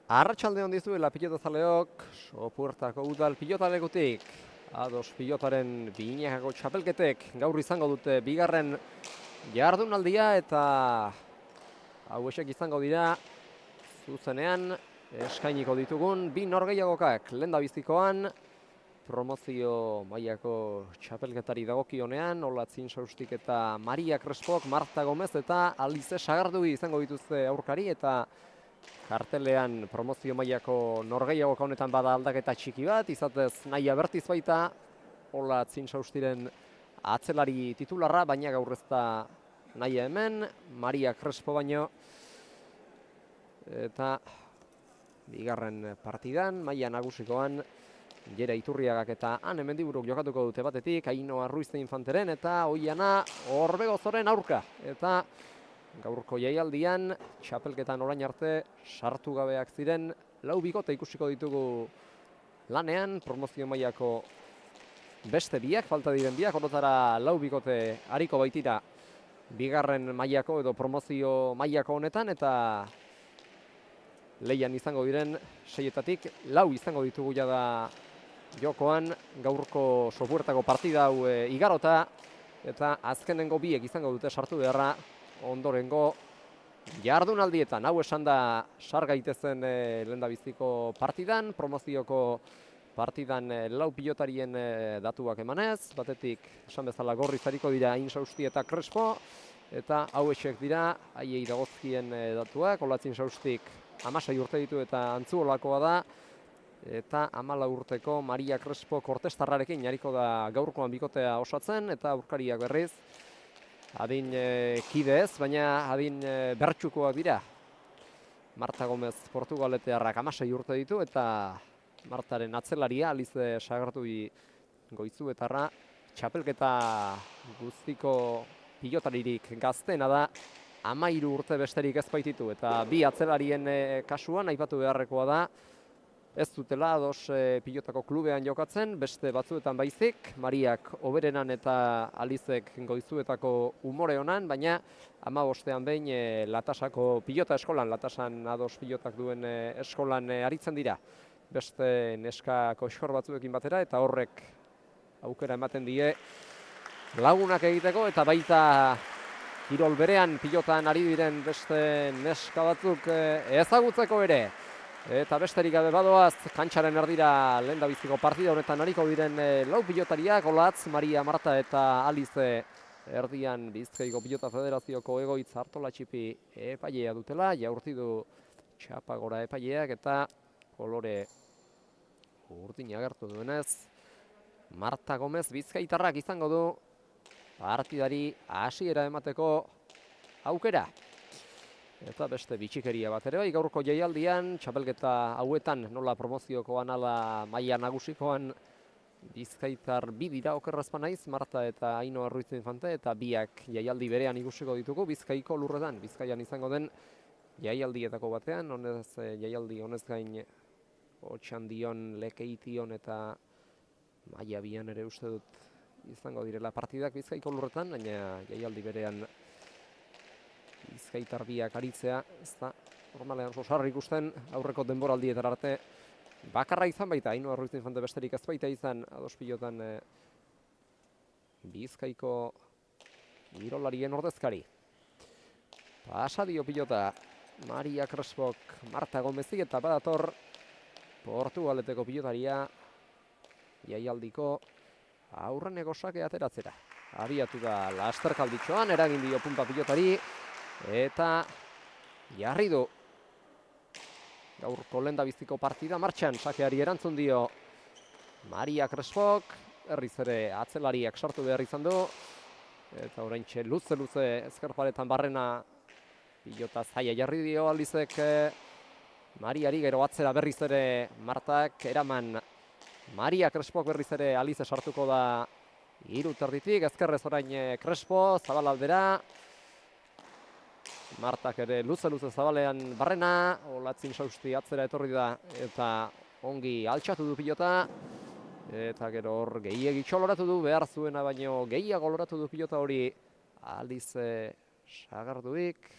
Arratsalde hon dizuela pilotazaleok, Sopuertako udal pilotalekutik. Ados pilotaren binakako txapelketek gaur izango dute bigarren jardunaldia eta hauexek izango dira zuzenean eskainiko ditugun bi norgehiagokak lehendabizikoan promozio mailako txapelketari dagokionean Olatzin Saustik eta Maria Crespok, Marta Gomez eta Alize Sagardui izango dituzte aurkari eta kartelean promozio mailako norgehiagoka honetan bada aldaketa txiki bat, izatez Naia Bertiz baita Olatzin Saustiren atzelari titularra, baina gaur ez da Naia hemen, Maria Crespo baino. Eta bigarren partidan, maila nagusikoan, Jera Iturriagak eta Ane Mendiburuk jokatuko dute batetik, Ainoa Ruizte Infanteren eta Oiana Orbegozoren aurka. Eta gaurko jaialdian, txapelketan orain arte sartu gabeak ziren lau bikote ikusiko ditugu lanean, promozio mailako beste biak, falta diren biak, orotara lau bikote hariko baitira bigarren mailako edo promozio mailako honetan, eta leian izango diren seietatik lau izango ditugu jada jokoan gaurko Sopuertako partida hau igarota, eta azkenengo biek izango dute sartu beharra ondorengo jardunaldietan. Hau esan da sar gaitezen lehendabiziko partidan, promozioko partidan lau pilotarien datuak emanez, batetik esan bezala Gorriz hariko dira Insausti eta Crespo, eta hauexek dira haiei dagozkien datuak. Olatzin Saustik 16 urte ditu eta Antzuolakoa da, eta 14 urteko Maria Crespo Kortestarrarekin jarriko da gaurkoan bikotea osatzen, eta aurkariak berriz adin kide ez, baina adin bertsukoak dira. Marta Gomez Portugaletearrak 16 urte ditu, eta Martaren atzelaria Alize Sagardui Goizuetarra txapelketa guztiko pilotaririk gaztena da, 13 urte besterik ez baititu, eta bi atzelarien kasuan aipatu beharrekoa da, ez dutela ados pilotako klubean jokatzen, beste batzuetan baizik, Mariak Oberenan eta Alizek Goizuetako umore honan, baina 15ean behin Latasako pilota eskolan, Latasan ados pilotak duen eskolan aritzen dira. Beste neskako eskor batzuekin batera, eta horrek aukera ematen die lagunak egiteko, eta baita kirol berean pilotan ari diren beste neska batzuk ezagutzeko ere. Eta besterik gabe badoaz, kantxaren erdira lehendabiziko partida honetan ariko diren lau pilotariak, Olatz, Maria, Marta eta Alize erdian Bizkaiko Pilota Federazioko egoitz Artolatxipi epailea dutela, jaurti du Txapagora epaileak, eta kolore urdin agertu duenez, Marta Gomez Bizkaitarrak izango du partidari hasiera emateko aukera. Eta beste bitxikeria bat ere bai, gaurko jaialdian, txapelketa hauetan nola promoziokoan ala maila nagusikoan Bizkaitar bi dira okerrazpa naiz, Marta eta Ainoa Ruiz Infante, eta biak jaialdi berean ikusiko ditugu Bizkaiko lurretan, Bizkaian izango den jaialdietako batean, jaialdi honez gain Otxandion, Lekeition eta Maiabian ere uste dut izango direla partidak Bizkaiko lurretan, baina jaialdi berean Bizkaitar biak aritzea, ez da normalean sosarri ikusten, aurreko denboraldietar arte bakarra izan baita, Ainoa Ruiz Infante besterik ez baita izan ados pilotan Bizkaiko girolarien ordezkari. Pasa dio pilota Maria Crespok Marta Gomezi, eta badator Portugaleteko pilotaria jaialdiko aurreneko sake ateratzera. Abiatu da lasterkalditxoan, eragin dio punta pilotari, eta jarri du gaurko lehendabiziko partida martxan, sakeari erantzun dio Maria Crespok, herriz ere atzelariak sartu behar izan du, eta oraintxe luze ezkerparetan barrena pilota zaila jarri dio Alizek Mariari, gero atzera berriz ere Martak eraman Maria Crespok berriz ere Alize sartuko da hiru terditik, ezkerrez orain Crespo, zabal aldera, Martak ere luze zabalean barrena, Olatzin Sausti atzera etorri da, eta ongi altxatu du pilota, eta gero hor gehiagitxo loratu du, behar zuena baino gehiago loratu du pilota hori Alize Sagarduik,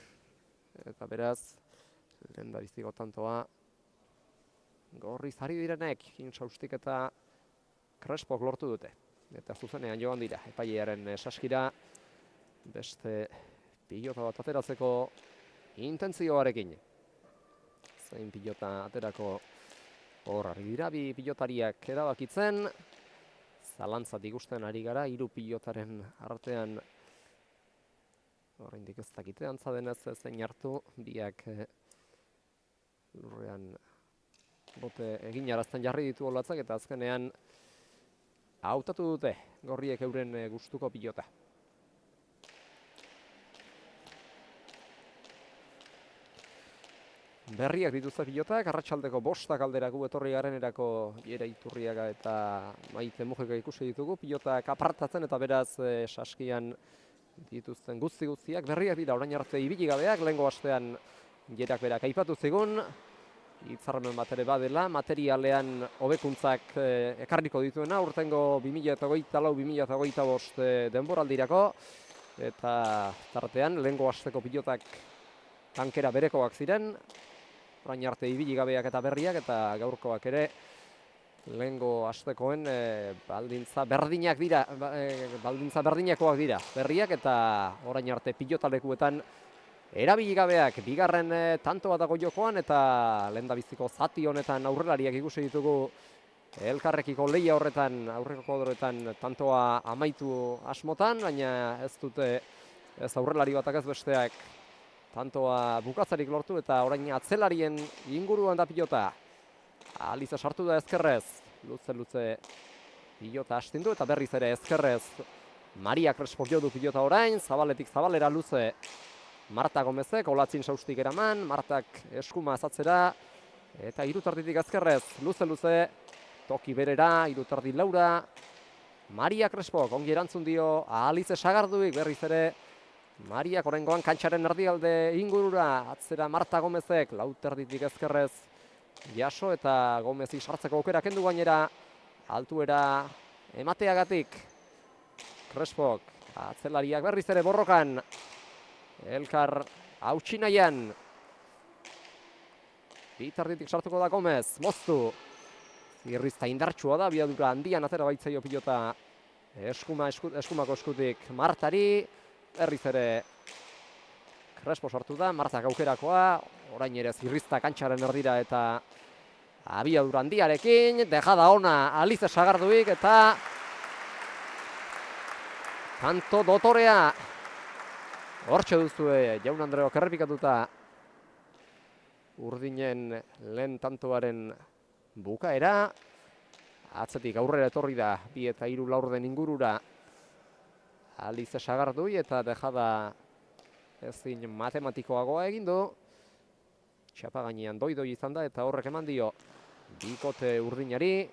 eta beraz lehendabiziko tantoa gorri zari direnek, Insaustik eta Crespok lortu dute. Eta zuzenean joan dira, epailearen saskira, beste pilota bat ateratzeko intentzioarekin. Zein pilota aterako hor ari dira, bi pilotariak erabakitzen. Zalantzat ikusten ari gara, 3 pilotaren artean oraindik ez dakite antza denez zein hartu, biak lurrean bote eginarazten jarri ditu olatzak eta azkenean hautatu dute gorriek euren gustuko pilota. Berriak dituzte pilotak, arratsaldeko 5 aldera gu etorri garenerako Jere Iturriaga eta Maite Mujika ikusi ditugu. Pilotak apartatzen eta beraz saskian dituzten guztiak berriak dira orain arte ibili gabeak. Lehengo astean Jerak berak aipatu zigun, hitzarmen bat ere badela, materialean hobekuntzak ekarriko dituena, urtengo 2024-2025 denboraldirako, eta tartean lehengo asteko pilotak tankera berekoak ziren, orain arte ibili gabeak eta berriak, eta gaurkoak ere lehengo astekoen baldintza berdinak dira, baldintza berdinakoak dira berriak, eta orain arte pilotalekuetan erabili gabeak bigarren tantoa dago jokoan, eta lehendabiziko zati honetan aurrelariak ikusi ditugu elkarrekiko lehia horretan, aurreko horretan tantoa amaitu asmotan, baina ez dute ez aurrelari batak ez besteak tantoa bukatzarik lortu, eta orain atzelarien inguruan da pilota. Aliza sartu da ezkerrez, luze pilota astindu eta berriz ere ezkerrez Maria Crespo jo du pilota orain, zabaletik zabalera luze Marta Gomezek, Olatzin Saustik eraman, Martak eskuma azatzera, eta irutarditik ezkerrez, luze toki berera, irutardi laura, Maria Crespo, ongi erantzun dio, Alize Sagarduik berriz ere, Mariak oraingoan kantxaren erdialde ingurura, atzera Marta Gomezek, lauterditik ezkerrez, jaso eta Gomezik sartzeko aukera kendu gainera, altuera emateagatik, Crespok, atzelariak berriz ere borrokan, elkar hautsi nahian, bitarditik sartuko da Gomez, moztu, zirrizta indartsua da, biadura handian atera baitzaio pilota, eskumako eskutik Martari, berriz ere Crespo sartu da, Martak aukerakoa, orain ere zirrizta kantxaren erdira eta abiadura handiarekin, dejada ona Alize Sagarduik eta tanto dotorea. Hortxe duzue Jaun Andreok errepikatuta Urdinen lehen tantoaren bukaera. Atzetik aurrera etorri da 2 eta 3 laurden ingurura Alize Sagardui eta dejada ezin matematikoagoa egin du. Txapa gainean doi izan da eta horrek eman dio bikote Urdinari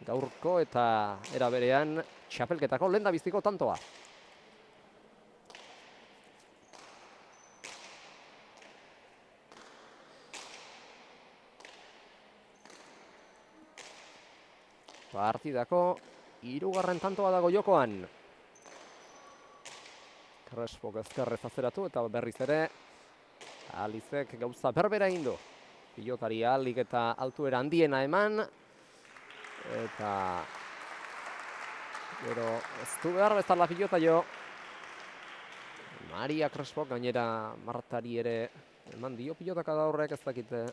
gaurko eta era berean txapelketako lehendabiziko tantoa. Partidako 3. tantoa dago jokoan. Crespok ezkerrez azeratu eta berriz ere Alizek gauza berbera egin du. Pilotari ahalik eta altuera handiena eman. Eta gero ez du behar bezala pilota jo. Maria Crespok gainera Martari ere eman dio pilotaka da horrek, ez dakite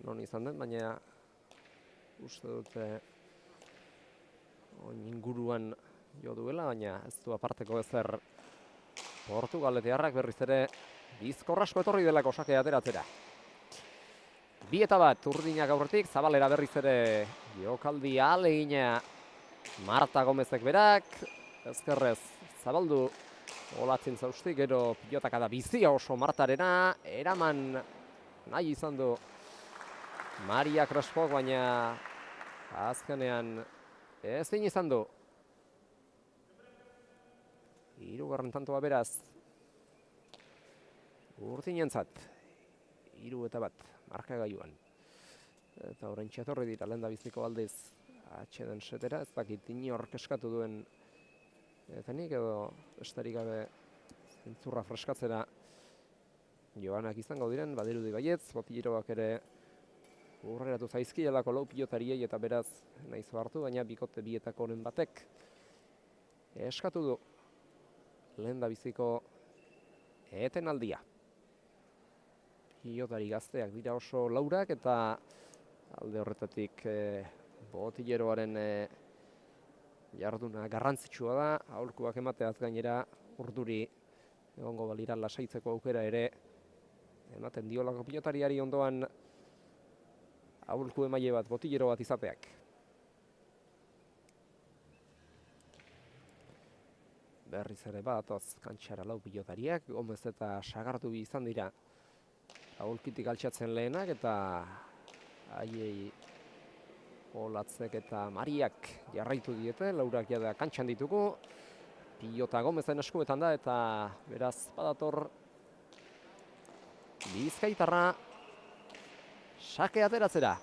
non izan den, baina uste dute inguruan jo duela, baina ez du aparteko ezer. Portugaletearrak berriz ere bizkorrasko etorri delako sake ateratzera. 2 eta 1 Urdinak aurretik, zabalera berriz ere jokaldi ahalegina Marta Gomezek berak, ezkerrez zabaldu Olatzin Saustik, gero pilotaka da bizia oso Martarena, eraman nahi izan du Maria Crespok, baina azkenean ezin izan du. 3. tantoa beraz Urdinentzat 3 eta 1 markagailuan. Eta orain txetorri dira lehendabiziko aldiz atxeden setera, ez dakit inork eskatu duen etenik edo besterik gabe zentzurra freskatzera joanak izango diren, badirudi baietz, botileroak ere urreratu zaizkielako lau pilotariei eta beraz nahiz hartu, baina bikote bietako honen batek eskatu du lehen da biziko etenaldia. Pilotari gazteak dira oso laurak eta alde horretatik botilleroaren jarduna garrantzitsua da, aholkuak emateaz gainera urduri egongo balira lasaitzeko aukera ere ematen diolako pilotariari ondoan aholku emaile bat, botillero bat izateak. Berriz ere batoz kantxara lau pilotariak, Gomez eta Sagardubi izan dira aholkitik altxatzen lehenak eta haiei Olatzek eta Mariak jarraitu diete, laurak jada kantxan ditugu. Pilota Gomezen eskuetan da eta beraz badator Bizkaitarra sake ateratzera.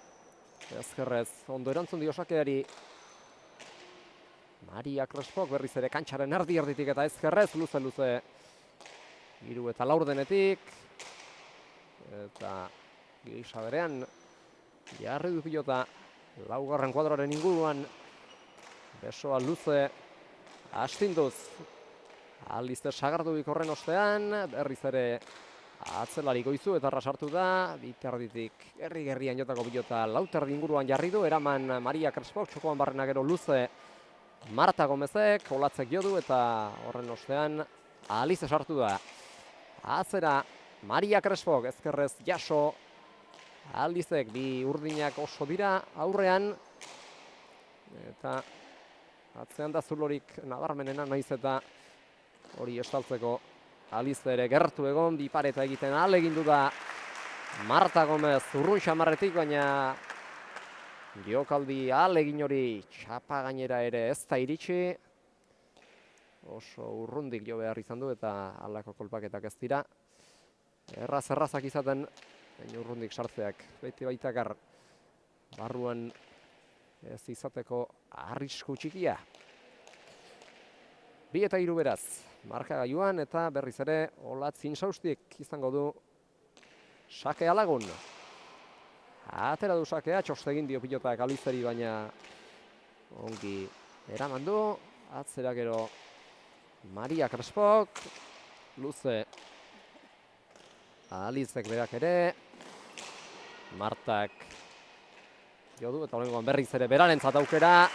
Ezkerrez ondo erantzun dio sakeari Maria Crespok, berriz ere kantxaren erditik eta ezkerrez luze hiru eta laurdenetik. Eta gisa berean jarri du pilota laugarren kuadroaren inguruan. Besoa luze astinduz. Albiste Sagardubik horren ostean, berriz ere atzelari Goizu eta sartu da, biterditik gerri-gerrian jotako pilota lauterdi inguruan jarri du, eraman Maria Crespok, txokoan barrena gero luze Marta Gomezek, Olatzek jodu eta horren ostean Alize sartu da. Atzera Maria Crespok, ezkerrez jaso, Alizek bi urdinak oso dira aurrean, eta atzean da zulorik nabarmenena naiz eta hori estaltzeko Alize ere gertu egon, bi pareta egiten ahalegindu da Marta Gomez urrun xamarretik, baina jokaldi ahalegin hori txapa gainera ere ez da iritsi. Oso urrundik jo behar izan du eta halako kolpaketak ez dira. Errazak izaten, baina urrundik sartzeak beti baitakar barruan ez izateko arrisku txikia. 2 eta 3 beraz, markagailuan eta berriz ere Olatz Insaustik izango du sake alagun. Atera du sakea, txostegin dio pilotak Alizeri, baina ongi eraman du. Atzera gero Maria Crespok, luze Alizek berak ere, Martak jodu eta horrengoan berriz ere berarentzat aukera.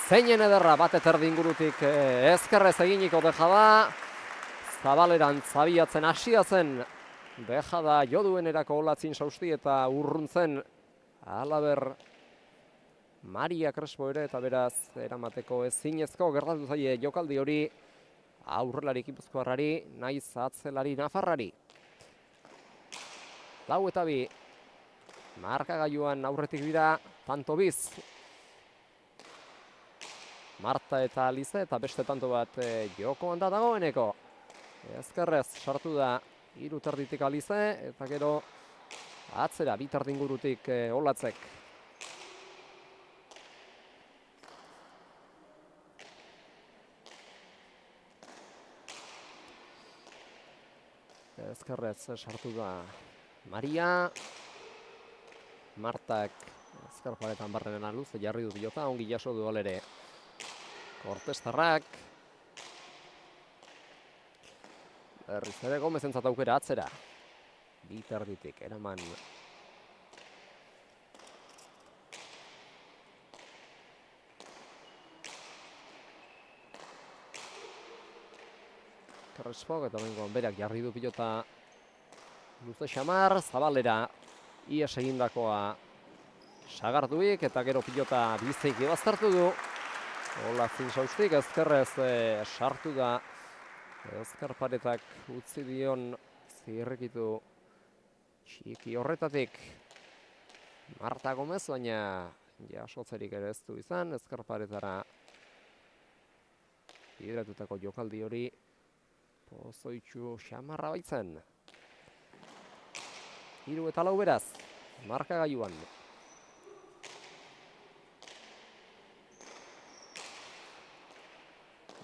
Zeinen ederra bat eterdi ingurutik ezkerrez eginiko Dejada. Zabaleran zabiatzen hasia zen Dejada joduenerako Olatz Insausti eta urruntzen halaber Maria Crespo ere eta beraz eramateko ezinezko gertatu zaie jokaldi hori aurrelari gipuzkoarrari naiz atzelari nafarrari. 4 eta 2 markagailuan aurretik dira tanto biz. Marta eta Alize eta beste tanto bat jokoan da dagoeneko. Ezkerrez sartu da 3 terditik Alize eta gero atzera 2 terdi ingurutik Olatzek. Ezkerrez sartu da Maria. Martak ezker paretan barrenen luze jarri du pilota, ongi jaso du alere Kortestarrak. Berriz ere Gomezentzat aukera atzera. 2 terditik eraman Crespok eta bengoan berak jarri du pilota luze xamar, Zabalera ies egindakoa Sagarduik eta gero pilota Bizeik baztertu du. Olatz Insaustik ezkerrez sartu da. Ezker paretak utzi dion zirrikitu txiki horretatik Marta Gomez, baina jasotzerik ere ez du izan. Ezker paretara bideratutako jokaldi hori pozoitxu xamarra baitzen. 3 eta 4 beraz, markagailuan.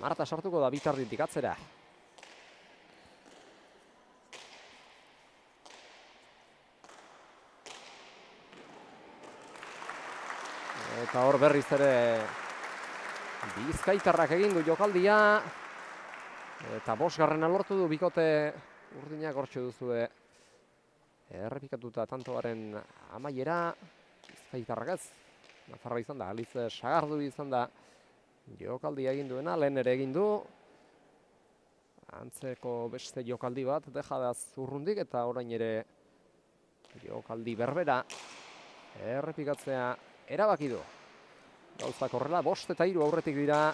Marta sartuko da 2 terditik atzera. Eta hor berriz ere bizkaitarrak egin du jokaldia. Eta 5. lortu du bikote urdinak hortxe duzue. Errepikatuta tantoaren amaiera. Bizkaitarrak ez. Nafarra izan da, Alize Sagardu izan da. Jokaldia egin duena, lehen ere egin du. Antzeko beste jokaldi bat, dejadaz urrundik eta orain ere jokaldi berbera. Errepikatzea erabaki du. Gauzak horrela, 5 eta 3 aurretik dira.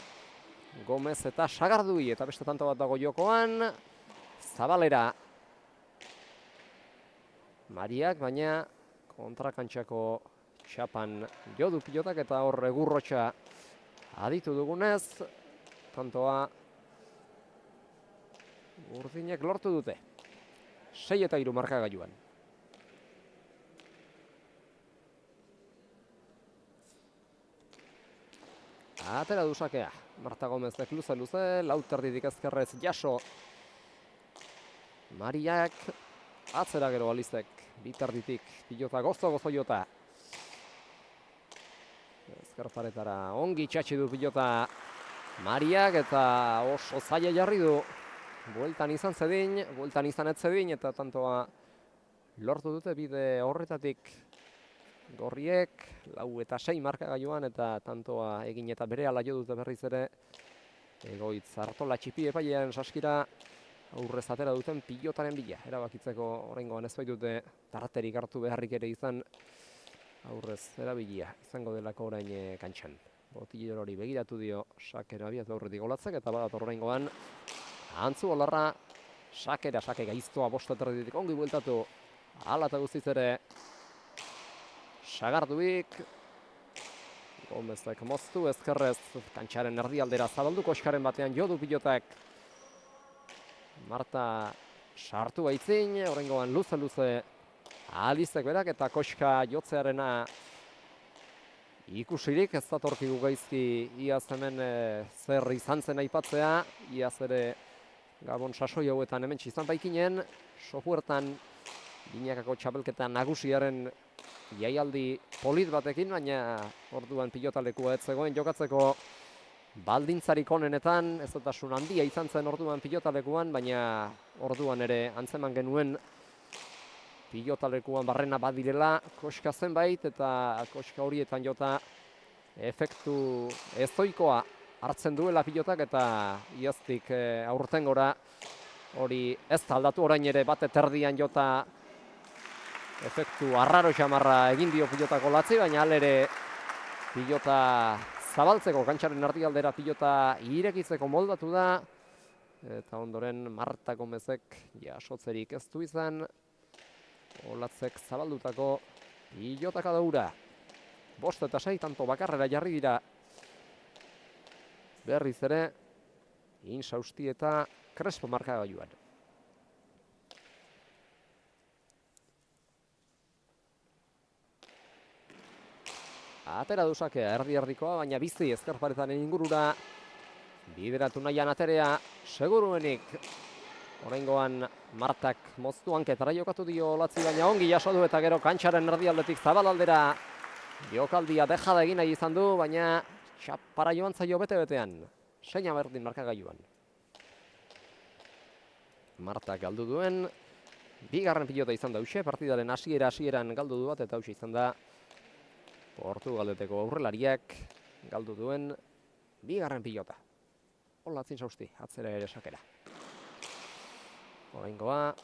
Gomez eta Sagardui eta beste tanto bat dago jokoan. Zabalera. Mariak, baina kontrakantxako txapan jo du pilotak eta hor egurrotxa aditu dugunez. Tantoa urdinek lortu dute. 6 eta 3 markagailuan. Atera du sakea. Marta Gomezek luze, lauterditik ezkerrez jaso. Mariak atzera gero Alizek, bitarditik pilota gozo jota. Ezkerparetara ongi txatxi du pilota Mariak eta oso zaila jarri du. Bueltan izan ez zedin eta tantoa lortu dute bide horretatik gorriek 4 eta 6 markagailuan eta tantoa egin eta berehala jo dute berriz ere Egoitz Artola txipi epailearen saskira aurrez atera duten pilotaren bila. Erabakitzeko oraingoan ez baitute tarterik hartu beharrik ere izan aurrez erabilia izango delako orain kantxan. Botillero hori begiratu dio sakera abiatu aurretik golatzek eta badator oraingoan Antzu Olarra sake gaiztoa 5 eta erditik ongi bueltatu. Hala eta guztiz ere Sagarduik, Gomezek moztu, ezkerrez kantxaren erdialdera zabaldu, koskaren batean jodu pilotak. Marta sartu baitzin, oraingoan luze Alizek berak eta koska jotzearena ikusirik ez datorkigu gaizki iaz hemen zer izan zen aipatzea, iaz ere Gabon sasoi hauetan hemen izan baikinen, sopuertan binakako txapelketa nagusiaren jaialdi polit batekin, baina orduan pilotalekua ez zegoen jokatzeko baldintzarik onenetan, ez dutasun handia izan zen orduan pilotalekuan, baina orduan ere antzeman genuen pilotalekuan barrena badirela koska zenbait eta koska horietan jota efektu ezoikoa hartzen duela pilotak eta iaztik aurtengora hori ez da aldatu orain ere bat eterdian jota efektu arraro xamarra egin dio pilotako latzi, baina alere pilota zabaltzeko kantxaren erdialdera pilota irekitzeko moldatu da. Eta ondoren Marta Gomezek jasotzerik ez du izan. Olatzek zabaldutako pilotaka daura. 5 eta 6 tanto bakarrera jarri dira. Berriz ere, Insausti eta Crespo markagailuan. Atera du sakea, erdi-erdikoa, baina bizi ezkerparetaren ingurura bideratu nahian aterea seguruenik. Oraingoan Martak moztu hanketara jokatu dio Olatzi, baina ongi jaso du eta gero kantxaren erdialdetik zabalaldera jokaldia dejada egin nahi izan du, baina txapara joan zaio bete-betean. Seina berdin markagailuan. Martak galdu duen, 2. pilota izan da huxe, partidaren hasieran galdu du bat eta huxe izan da Portugaldeteko aurrelariak galdu duen 2. pilota. Olatzin Sausti, atzera ere sakera. Oraingoa,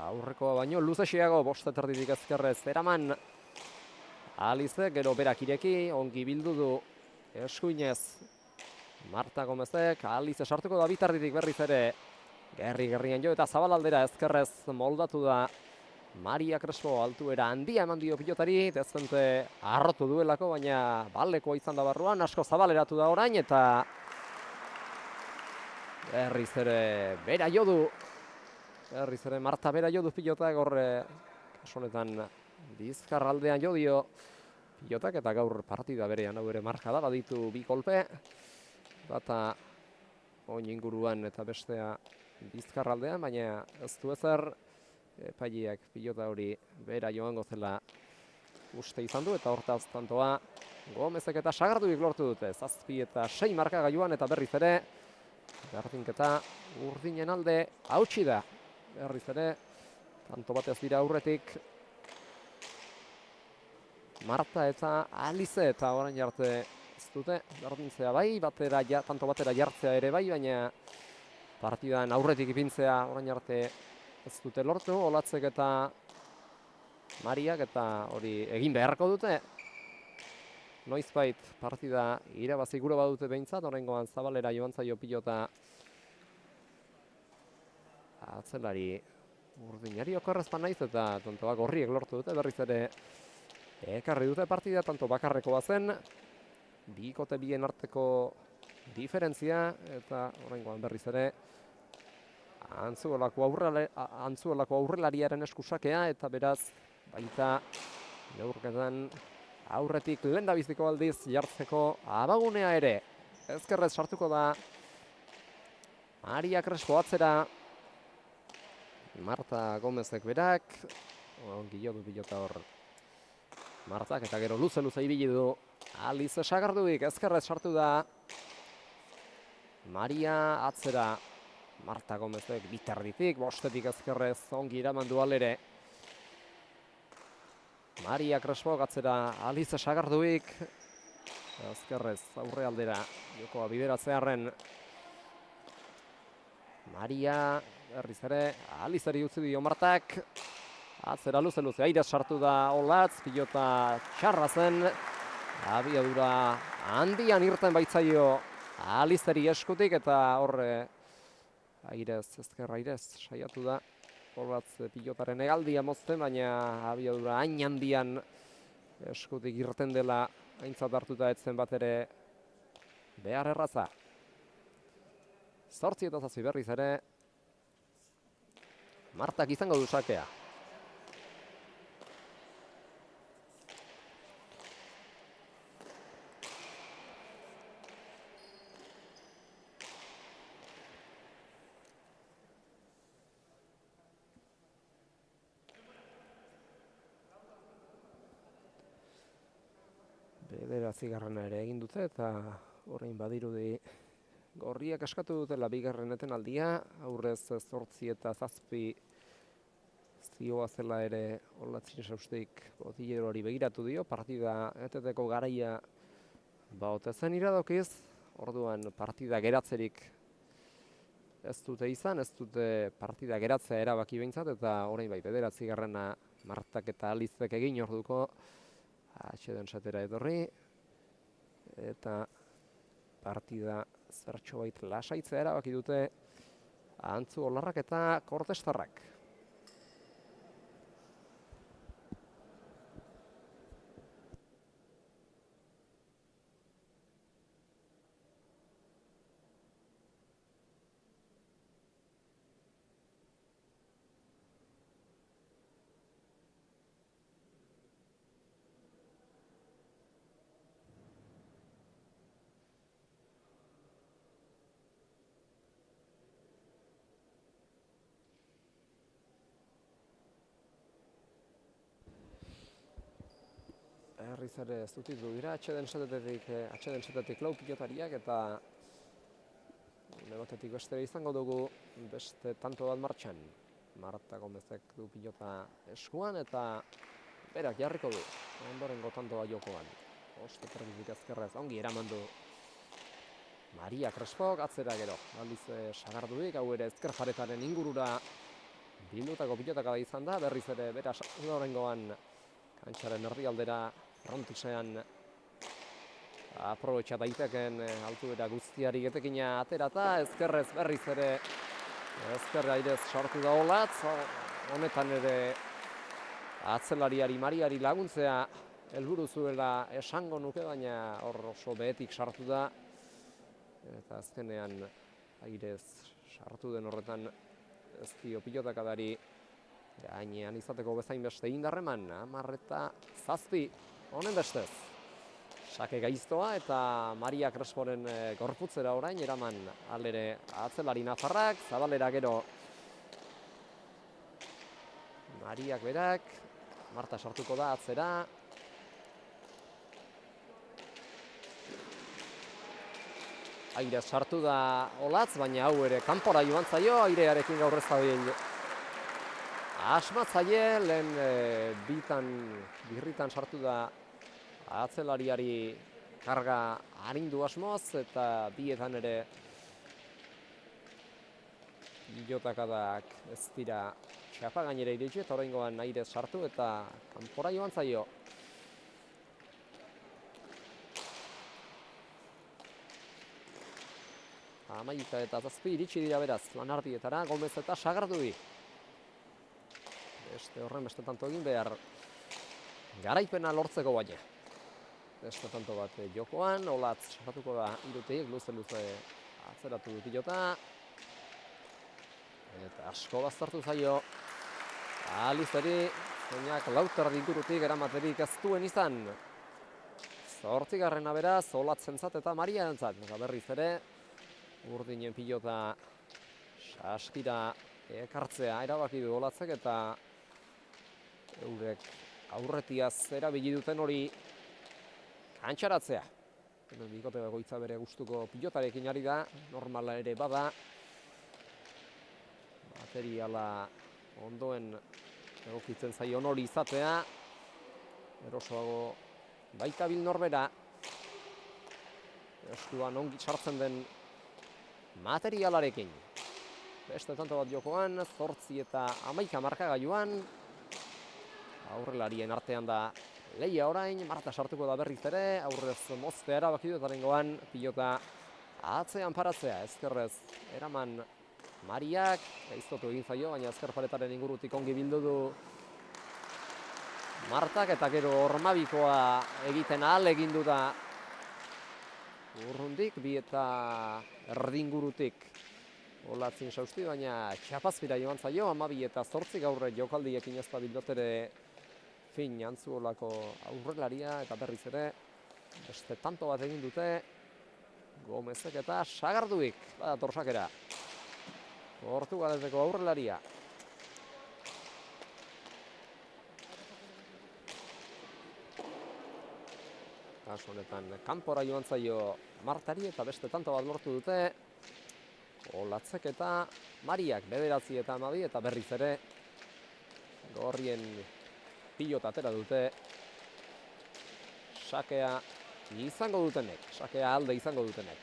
aurrekoa baino luzexiago, 5 eta erditik ezkerrez eraman. Alizek gero berak ireki, ongi bildu du eskuinez Marta Gomezek, Alize sartuko da bitarditik berriz ere gerrian jo eta zabalaldera ezkerrez moldatu da Maria Crespo altuera handia eman dio pilotari, dezente arrotu duelako, baina balekoa izan da barruan, asko zabaleratu da orain eta berriz ere bera jodu. Berriz ere Marta bera jodu pilotak horre kasunetan bizkarraldean jo dio pilotak eta gaur partida berean hau ere marka da, baditu 2 kolpe. Bata oin inguruan eta bestea bizkarraldean, baina ez du ezer. Epaileak pilota hori bera joango zela uste izan du eta hortaz tantoa Gomezek eta Sagarduik lortu dute. 7 eta 6 markagailuan eta berriz ere berdinketa Urdinen alde hautsi da. Berriz ere tanto batez dira aurretik Marta eta Alize eta orain arte ez dute berdintzea bai, tanto batera jartzea ere bai, baina partidan aurretik ipintzea orain arte ez dute lortu. Olatzek eta Mariak eta hori egin beharko dute. Noizbait partida irabazi gure badute behintzat, oraingoan Zabalera joan zaio pilota atzelari Urdinari okerrezpan naiz eta tanto gorriek lortu dute berriz ere ekarri dute partida, tanto bakarreko bazen, bikote bien arteko diferentzia eta oraingoan berriz ere Antzuolako aurrelariaren eskusakea eta beraz baita neurketan aurretik lehendabiziko aldiz jartzeko abagunea ere. Ezkerrez sartuko da Maria Crespo atzera. Marta Gomezek berak. Ongi jo du pilota hor Martak eta gero luze ibili du Alize Sagarduik. Ezkerrez sartu da Maria atzera. Marta Gomezek bitarditik, bostetik ezkerrez ongi iraman du alere. Maria Crespo atzera Alize Sagarduik. Ezkerrez aurre aldera jokoa bideratzearren. Maria berriz ere Alizeri utzi dio Martak. Atzera luze aire sartu da Olatz, pilota txarra zen. Abiadura handian irten baitzaio Alizeri eskutik eta horre ezker airez saiatu da. Olatz pilotaren egaldia mozten, baina abiadura hain handian eskutik irten dela aintzat hartuta etzen bat ere behar erraza. 8 eta 7 berriz ere Martak izango du sakea. Bederatzigarrena ere egin dute eta orain badirudi gorriak askatu dutela bigarren etenaldia, aurrez 8 eta 7 zioa zela ere Olatzin Saustik botileroari begiratu dio, partida eteteko garaia ote zen iradokiz, orduan partida geratzerik ez dute izan, ez dute partida geratzea erabaki behintzat, eta orain bai bederatzigarrena Martak eta Alizek egin orduko atxeden satera etorri, eta partida zertxobait lasaitzea erabaki dute Antzuolarrak eta Kortestarrak. Berriz ere ez dutitu dira atxeden setetik lau pilotariak eta negotetik beste izango dugu beste tanto bat martxan. Marta Gomezek du pilota eskuan eta berak jarriko du ondorengo tantoa jokoan. Osteterrik ezkerrez ongi eraman du Maria Crespok atzera gero. Alize Sagarduik, hau ere ezker jaretaren ingurura bildutako pilotaka da izan da, berriz ere bera ondorengoan kantxaren erdialdera frontisean aprobetxa daiteken altuera guztiari etekina aterata, ezkerrez berriz ere ezkerra airez sartu da Olatz, honetan ere atzelariari Mariari laguntzea helburu zuela esango nuke, baina hor oso behetik sartu da eta azkenean airez sartu den horretan ez dio pilotakadari gainean izateko bezain beste indarreman, 10 eta 7 honen bestez. Sake gaiztoa eta Maria Cresporen gorputzera orain eraman alere atzelari nafarrak, Zabalera gero Mariak berak, Marta sartuko da atzera. Aire sartu da Olatz, baina hau ere kanpora joan zaio, airearekin gaur ez dabil asmatzaile, lehen birritan sartu da atzelariari karga arindu asmoz, eta bietan ere pilotakadak ez dira txapa gainera iritsi, eta oraingoan aire sartu eta kanpora joan zaio. Amaika eta zazpi iritsi dira beraz, Lanardietara, Gomez eta Sagardui. Beste horren beste tanto egin behar garaipena lortzeko baina. Beste tanto bat jokoan, Olatz sartuko da irutik, luze atzeratu du pilota. Eta asko baztertu zaio. Alizeri, zeinak lauter digurutik eramaterik ez duen izan. 8. beraz, Olatzentzat eta Mariarentzat. Berriz ere, urdinen pilota saskira ekartzea erabaki du Olatzek eta eurek aurretiaz erabili duten hori kantxaratzea. Hemen bikote bakoitza bere gustuko pilotarekin ari da, normala ere bada. Materiala ondoen egokitzen zaion hori izatea. Erosoago baitabil norbera. Eskuan ongi sartzen den materialarekin. Beste tanto bat jokoan, 8 eta 11 markagailuan. Aurrelarien artean da lehia orain, Marta sartuko da berriz ere, aurrez moztea erabaki du eta lengoan pilota atzean paratzea, ezkerrez eraman Mariak, iztotu egin zaio, baina ezker paretaren ingurutik ongi bildu du Martak, eta gero Ormabikoa egiten ahal egin du da urrundik, bi eta erdingurutik Olatzin sausti, baina txapazpira joan zaio, 12 eta 8 gaur jokaldiekin ez da bildotere fin Antzuolako aurrelaria, eta berriz ere beste tanto bat egin dute Gomezek eta Sagarduik, bada torsakera. Portugaleteko aurrelaria. Kasu honetan kanpora joan zaio Martari eta beste tanto bat lortu dute Olatzek eta Mariak 9 eta 12 eta berriz ere gorrien pilota atera dute sakea izango dutenek, sakea alde izango dutenek.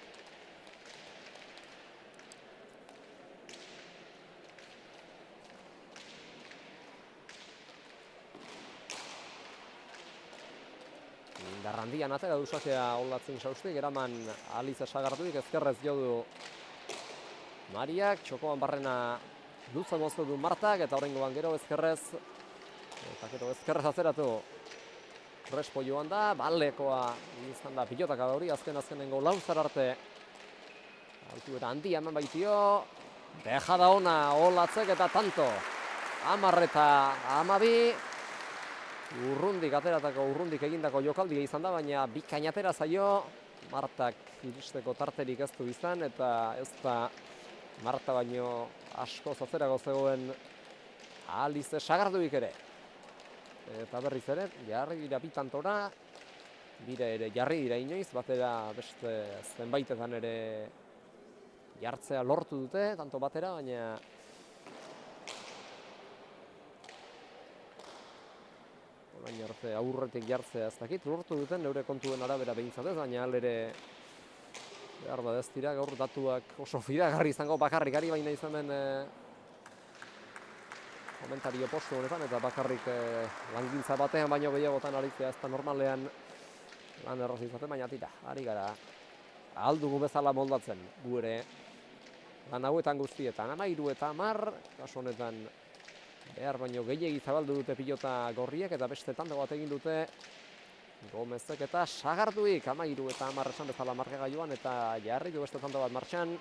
Indarrandian atera du sakea Olatzin saustik, eraman Alize Sagarduik, ezkerrez jo du Mariak, txokoan barrena duzen moztu du Martak, eta horrengoan gero ezkerrez, eta gero ezkerrez atzeratu Respo joan da, balekoa izan da pilotaka hori, azkenengo lauzar arte altuera handia hemen baitio, dejada ona Olatzek eta tanto, 10 eta 12, urrundik ateratako, urrundik egindako jokaldia izan da, baina bikain atera zaio, Martak iristeko tarterik ez du izan, eta ez da Marta baino asko zatzerago zegoen Alize Sagarduik ere. Eta berriz ere, jarri dira bitantora, bire ere jarri dira inoiz, batera beste zenbaitetan ere jartzea lortu dute, tanto batera, baina orain arte aurretik jartzea ez dakit, lortu duten neure kontuen arabera behintzatez, baina alere behar da ez dira, gaur datuak oso fidagarri izango bakarrik ari baina izan den komentario postu honetan, eta bakarrik langintza batean baino gehiagotan aritzea ez da normalean lan erraz izaten, baina tira, ari gara aldugu bezala moldatzen gu ere lan hauetan guztietan, 13 eta 10, kasu honetan behar baino gehiegi zabaldu dute pilota gorriek, eta beste tanto bat egin dute Gomezek eta Sagarduik, 13 eta 10 esan bezala markagailuan, eta jarri du beste tanto bat martxan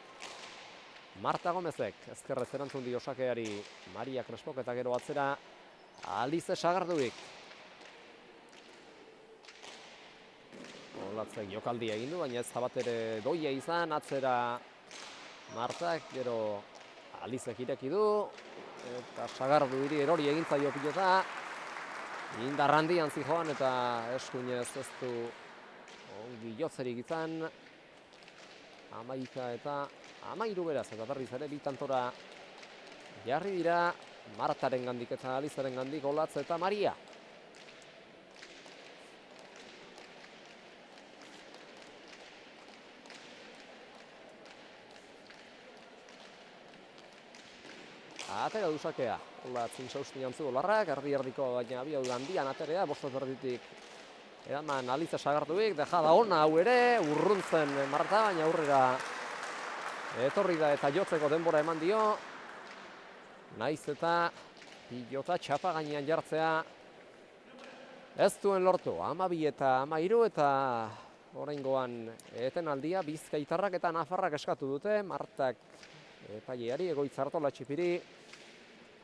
Marta Gomezek, ezkerrez erantzun dio sakeari Maria Crespok, eta gero atzera Alize Sagarduik. Olatzek jokaldia egin du, baina ez da bat ere doia izan, atzera Martak, gero Alizek ireki du, eta Sagardu hiri erori egin zaio pilota. Indarrandian zijoan eta eskuinez ez du ongi jotzerik izan. 11 eta 13 beraz, eta berriz ere bi tantora jarri dira Martaren gandik eta Alizaren gandik Olatz eta Maria. Atera du sakea, Olatz insausti jantzu Olarrak, erdi-erdiko baina abiadura handian aterea, bostot erditik eraman Aliza sagartuik, dejada ona hau ere, urruntzen Marta, baina aurrera etorri da eta jotzeko denbora eman dio. Naiz eta pilota txapa gainean jartzea ez duen lortu, 12 eta 13 eta oraingoan etenaldia Bizkaitarrak eta Nafarrak eskatu dute, Martak epaileari Egoitz Artola Txipiri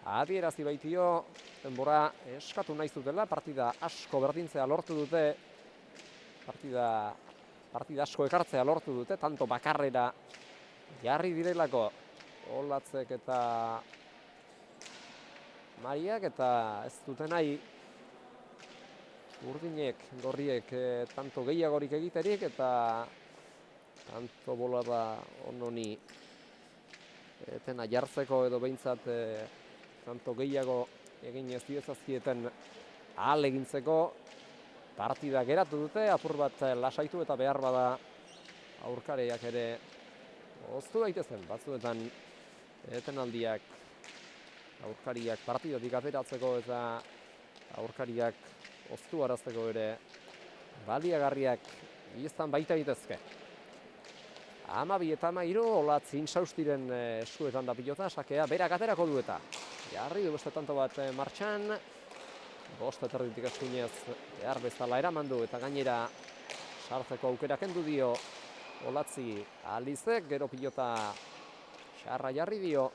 adierazi baitio denbora eskatu nahi zutela, partida asko berdintzea lortu dute, partida asko ekartzea lortu dute, tanto bakarrera jarri direlako Olatzek eta Mariak, eta ez dute nahi urdinek, gorriek tanto gehiagorik egiterik, eta tanto bolada ononi etena jartzeko edo behintzat tanto gehiago egin ez diezazkieten ahal egintzeko partida geratu dute, apur bat lasaitu eta behar bada aurkareak ere oztu daitezen, batzuetan etenaldiak aurkariak partidatik ateratzeko eta aurkariak oztu arazteko ere baliagarriak izan baita daitezke. 12 eta 13, Olatz insaustiren eskuetan da pilota, sakea berak aterako du eta jarri du beste tanto bat martxan, bost eterditik eskuinez behar bezala eraman du eta gainera sartzeko aukera kendu dio Olatzi Alizek, gero pilota xarra jarri dio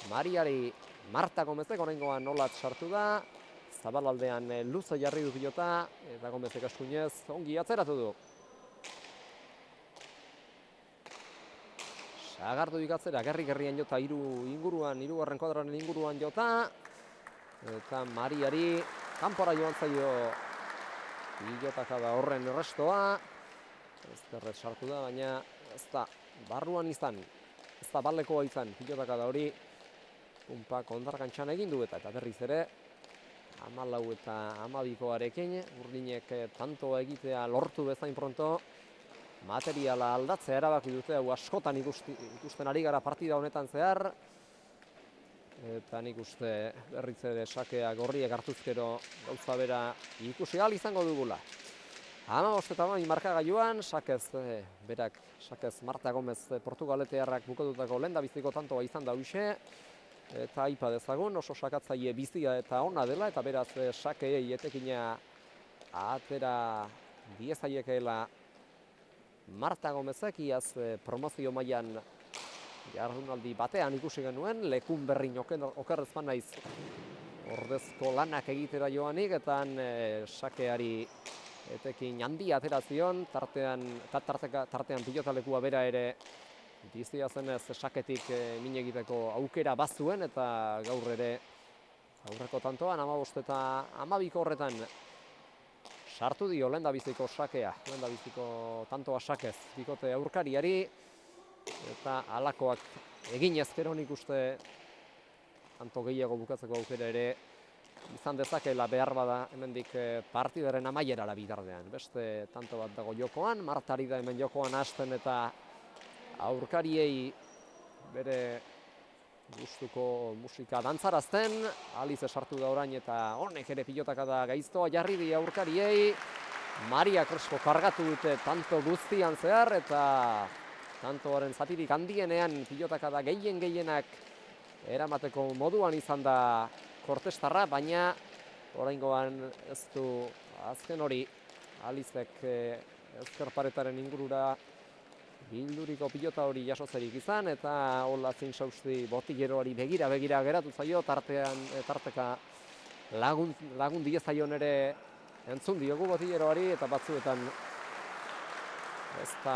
Mariari Marta Gomezek, oraingoan Olatz sartu da, zabalaldean luze jarri du pilota eta Gomezek eskuinez ongi atzeratu du. Sagardu ikatzera, gerri-gerrian jota, hirugarren kuadraren inguruan jota, eta Mariari kanpora joan zaio pilotaka da horren errestoa, ez derret sartu da, baina ez da barruan izan, ez da balekoa izan, pilotaka da hori, punpak ondarkantxan egin du eta berriz ere, 14 eta 12koarekin, urdinek tantoa egitea lortu bezain pronto, materiala aldatzea erabaki dute, hau askotan ikusten ari gara partida honetan zehar, eta nik uste berriz ere sakea gorriek hartuzkero gauza bera ikusi ahal izango dugula. 15 eta 12 markagailuan, sakez Marta Gomez portugaletearrak bukatutako lehendabiziko tantoa izan da hoxe, eta aipa dezagun oso sakatzaile bizia eta ona dela, eta beraz sakeei etekina atera diezaiekeela Marta Gomezek, iaz promozio mailan jardunaldi batean ikusi genuen, lekun berrin okerrez man naiz ordezko lanak egitera joanik, eta sakeari etekin handia atera zion, tartean pilotalekua bera ere bizia zenez saketik min egiteko aukera bazuen, eta gaur ere aurreko tantoan 15 eta 12 horretan sartu dio lehendabiziko sakea, lehendabiziko tantoa sakez bikote aurkariari, eta halakoak egin ezkero nik uste tanto gehiago bukatzeko aukera ere izan dezakela behar bada hemendik partidaren amaierara bitartean. Beste tanto bat dago jokoan, Martari da hemen jokoan hasten eta aurkariei bere gustuko musika dantzarazten, Alize sartu da orain eta honek ere pilotaka da gaiztoa jarri di aurkariei, Maria Kresko kargatu dute tanto guztian zehar, eta tantoaren zatirik handienean pilotaka da gehienak eramateko moduan izan da Kortestarra, baina oraingoan ez du azken hori Alizek ezkerparetaren ingurura bilduriko pilota hori jasotzerik izan, eta Olatz insausti botilleroari begira geratu zaio, tarteka lagun diezaion ere entzun diogu botilleroari, eta batzuetan ez da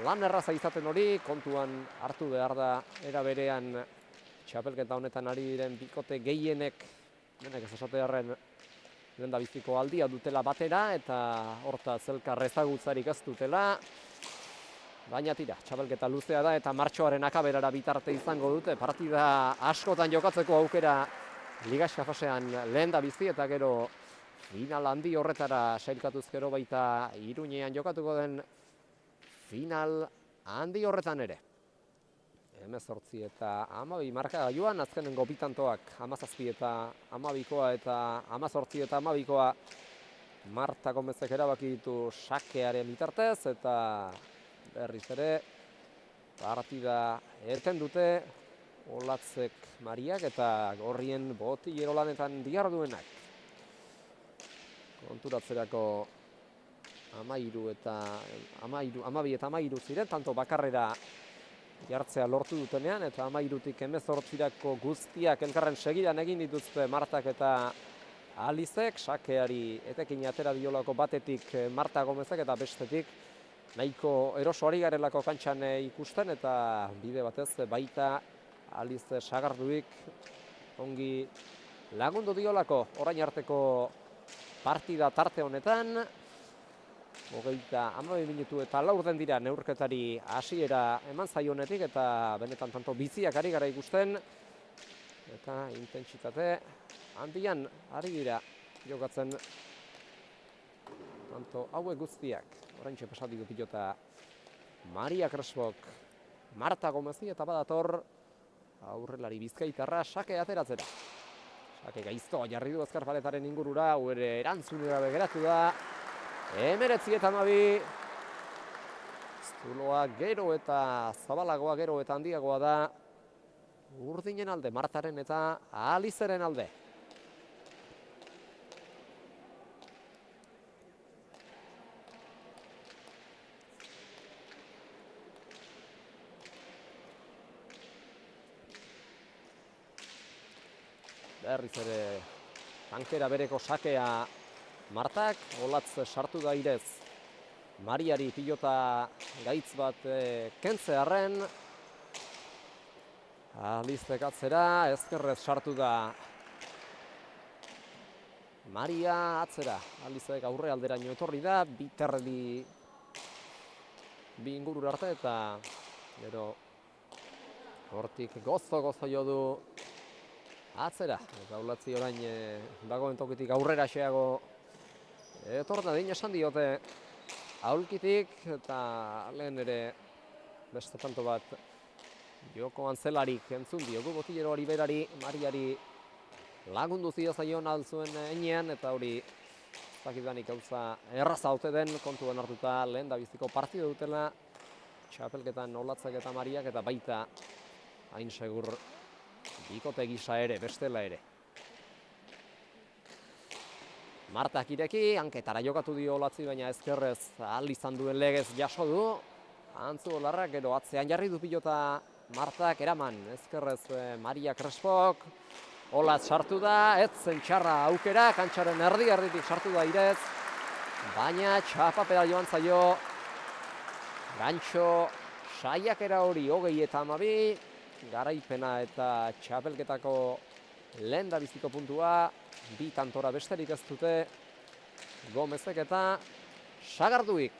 lan erraza izaten hori, kontuan hartu behar da era berean txapelketa honetan ari diren bikote gehienek, denek ez esatearren lehendabiziko aldia dutela batera, eta hortaz elkar ezagutzarik ez dutela. Baina tira, txapelketa luzea da eta martxoaren akaberara bitarte izango dute. Partida askotan jokatzeko aukera ligaxka fasean lehen da bizi eta gero final handi horretara sailkatuz gero baita Iruñean jokatuko den final handi horretan ere. 18 eta 12 markagailuan azkenengo bitantoak 17 eta 12koa eta 18 eta 12koa Marta Gomezek erabaki ditu sakearen bitartez eta berriz ere partida eten dute Olatzek Mariak eta Gorrien Botillero lanetan diharduenak. Konturatzerako 12 eta 13 ziren, tanto bakarrera jartzea lortu dutenean, eta 13tik 18rako guztiak elkarren segidan egin dituzte Martak eta Alizek, sakeari etekin atera diolako batetik Marta Gomezek eta bestetik nahiko eroso ari garelako kantxan ikusten eta bide batez baita Alize Sagarduik ongi lagundu diolako orain arteko partida tarte honetan. 32 minutu eta 4 dira neurketari hasiera eman zaionetik eta benetan tanto biziak ari gara ikusten eta intentsitate handian ari dira jokatzen tanto hauek guztiak. Oraintxe pasatu pilota Maria Cresbok, Marta Gomezi eta badator aurrelari bizkaitarra sake ateratzera. Sake gaiztoa jarri du azkar paletaren ingurura, hau ere erantzunera begeratu da. 19 eta 12. Zuloa gero eta zabalagoa, gero eta handiagoa da. Urdinen alde, Martaren eta Alizeren alde. Berriz ere tankera bereko sakea Martak, Olatz sartu da irez. Mariari pilota gaitz bat kentzearren. Alizek atzera, ezkerrez sartu da Maria atzera. Alizek aurre alderaino etorri da, bi ingurura arte eta gero hortik gozo jo du atzera. Eta Olatzi orain dagoen tokitik aurrera xeago etorna din esan diote aulkitik eta lehen ere beste tanto bat Joko Antzelarik entzun diogu Botilleroari berari, Mariari lagundu ziozaion altzuen enean eta hori zakidanik gauza erraza haute den kontuan hartuta lehen da biziko partida dutela txapelketan Olatzek eta Mariak eta baita hain segur bikote gisa ere, bestela ere. Martak ireki, hanketara jokatu dio Olatzi, baina ezkerrez ahal izan duen legez jaso du. Antzu Olarrak gero atzean jarri du pilota Martak eraman. Ezkerrez Maria Cresbok, Olatz sartu da, etzen txarra aukera, kantxaren erditik sartu da irez. Baina txapapera joan zaio, gantxo saiakera hori 20 eta 12, garaipena eta txapelketako lehen da biziko puntua, bi tantora besterik ez dute Gomezek eta Sagarduik.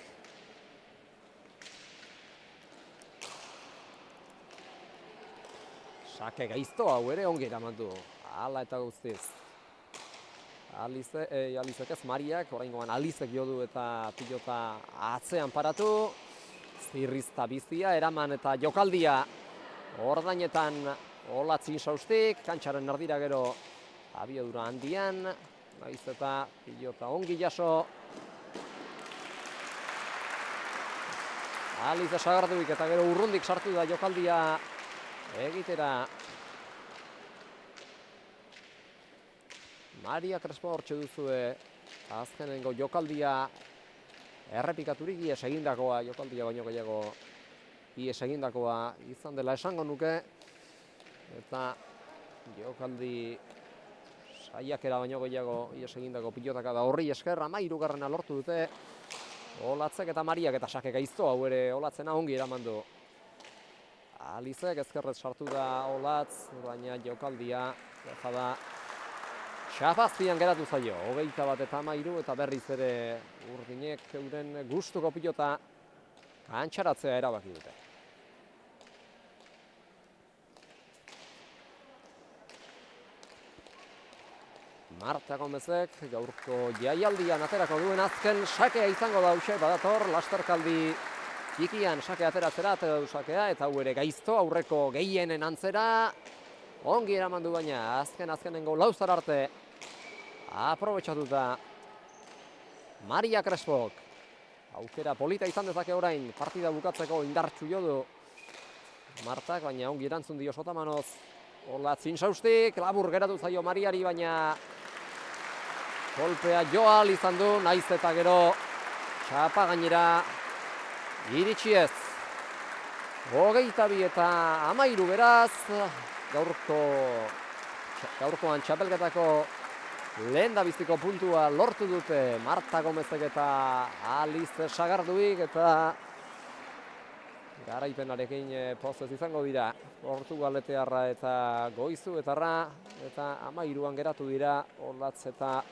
Sake gaizto hau ere ongi eraman du, hala eta guztiz. Alizek ez Mariak, oraingoan Alizek jo du eta pilota atzean paratu. Zirrizta bizia, eraman eta jokaldia ordainetan Olatzi saustik, kantxaren erdira gero abiadura handian, naiz eta pilota ongi jaso. Alize Sagarduik eta gero urrundik sartu da jokaldia egitera. Maria Crespo hortxe duzue azkenengo jokaldia errepikaturik ies egindakoa, jokaldia baino gehiago ies egindakoa izan dela esango nuke. Eta jokaldi saiakera baino gehiago ies egindako pilotaka da horri esker 13garrena lortu dute Olatzek eta Mariak eta sake gaizto hau ere Olatzena ongi eraman du. Alizek ezkerrez sartu da Olatz, baina jokaldia da txapaztian geratu zaio. 21 eta 13 eta berriz ere urdinek euren gustuko pilota kantxaratzea erabaki dute. Marta Gomezek gaurko jaialdian aterako duen azken sakea izango da hauxe, badator lasterkaldi txikian sake ateratzera atera du sakea, eta hau ere gaizto aurreko gehienen antzera ongi eraman du, baina azkenengo lauzar arte aprobetxatuta Maria Crespok. Aukera polita izan dezake orain partida bukatzeko, indartsu jo du Martak, baina ongi erantzun dio Sotamanoz. Olatz insaustik, labur geratu zaio Mariari, baina kolpea joal izan du, naiz eta gero txapa gainera iritsi ez. 22 eta 13 beraz, gaurkoan txapelketako lehen dabiztiko puntua lortu dute Marta Gomezek eta Alice Sagarduik, eta garaipenarekin pozez izango dira Portugaletearra eta Goizuetarra, eta 13an geratu dira Olatz eta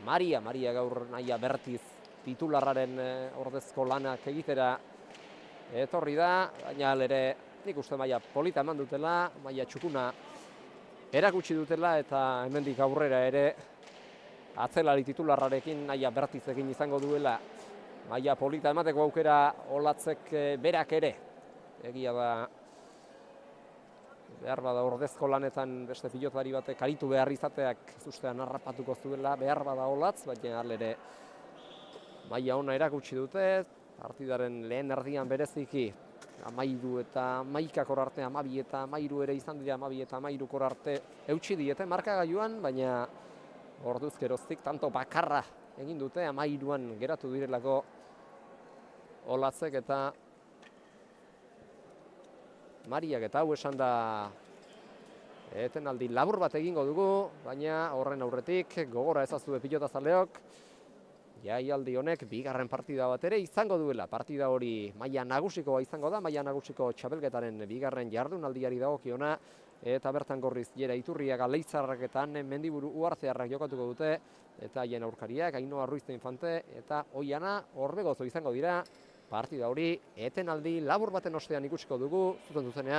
Maria gaur nahia bertiz titularraren ordezko lanak egitera etorri da, baina ere nik uste maila polita eman dutela, maila txukuna erakutsi dutela, eta hemendik aurrera ere atzelari titularrarekin nahia bertizekin izango duela maila polita emateko aukera Olatzek berak ere. Egia da, behar bada ordezko lanetan beste pilotari batek aritu behar izateak zustean harrapatuko zuela, behar bada Olatz, baina ere maila ona erakutsi dute, partidaren lehen erdian bereziki 13 eta 11kor arte, 12 eta 13 ere izan dira, 12 eta 13kor arte eutsi diete markagailuan, baina orduz geroztik tanto bakarra egin dute, 13an geratu direlako Olatzek eta Mariak, eta hau esan da etenaldi labur bat egingo dugu, baina horren aurretik gogora ezazue pilotazaleok, jaialdi honek bigarren partida bat ere izango duela. Partida hori maila nagusikoa izango da, maila nagusiko txapelketaren bigarren jardunaldiari dagokiona, eta bertan Gorriz Jera Iturriaga Leitzarrak eta Mendiburu Uhartearrak jokatuko dute, eta haien aurkariak Ainhoa Ruiz de Infante eta Oiana Orbegozo izango dira. Partida hori etenaldi labur baten ostean ikusiko dugu, zuzenean.